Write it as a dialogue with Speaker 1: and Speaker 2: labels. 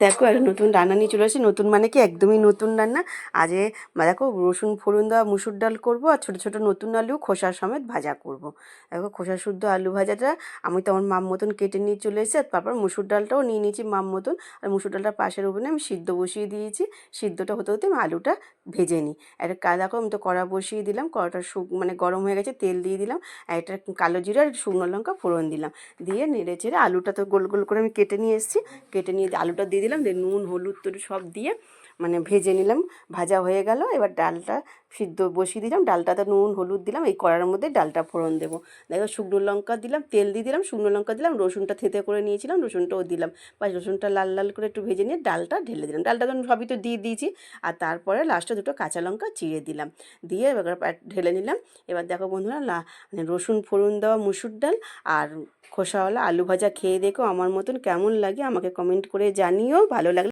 Speaker 1: দেখো একটা নতুন রান্না নিয়ে চলে এসেছি। নতুন মানে কি একদমই নতুন রান্না। আজ দেখো রসুন ফোড়ন দেওয়া মুসুর ডাল করবো, আর ছোটো ছোটো নতুন আলু খোসা সমেত ভাজা করব। দেখো খোসা শুদ্ধ আলু ভাজাটা আমি তো আমার মাপ মতন কেটে নিয়ে চলে এসেছি। আর তারপর মুসুর ডালটাও নিয়ে নিয়েছি মাপ মতন। আর মুসুর ডালটা পাশের ওভেনে আমি সিদ্ধ বসিয়ে দিয়েছি। সিদ্ধটা হতে হতে আমি আলুটা ভেজে নিই। একটা দেখো আমি তো কড়া বসিয়ে দিলাম, কড়াটা মানে গরম হয়ে গেছে, তেল দিয়ে দিলাম, আর একটা কালো জিরা আর শুকনো লঙ্কা ফোড়ন দিলাম, দিয়ে নেড়ে চেড়ে আলুটা তো গোল গোল করে আমি কেটে নিয়ে এসেছি, কেটে নিয়ে আলুটা দিয়ে দিলাম, দিয়ে নুন হলুদ টলুদ সব দিয়ে মানে ভেজে নিলাম। ভাজা হয়ে গেল, এবার ডালটা সিদ্ধ বসিয়ে দিলাম, ডালটাতে নুন হলুদ দিলাম, এই কড়ার মধ্যে ডালটা ফোড়ন দেবো। দেখো শুকনো লঙ্কা দিলাম, তেল দিয়ে দিলাম, শুকনো লঙ্কা দিলাম, রসুনটা থেতে করে নিয়েছিলাম রসুনটাও দিলাম, বা রসুনটা লাল লাল করে একটু ভেজে নিয়ে ডালটা ঢেলে দিলাম। ডালটা তো সবই তো দিয়ে দিয়েছি। আর তারপরে লাস্টে দুটো কাঁচা লঙ্কা চিড়ে দিলাম, দিয়ে এবার ঢেলে নিলাম। এবার দেখো বন্ধুরা মানে রসুন ফোড়ন দেওয়া মুসুর ডাল আর খোসাওয়ালা আলু ভাজা খেয়ে দেখো আমার মতন কেমন লাগে, আমাকে কমেন্ট করে জানিও। ভালো লাগলে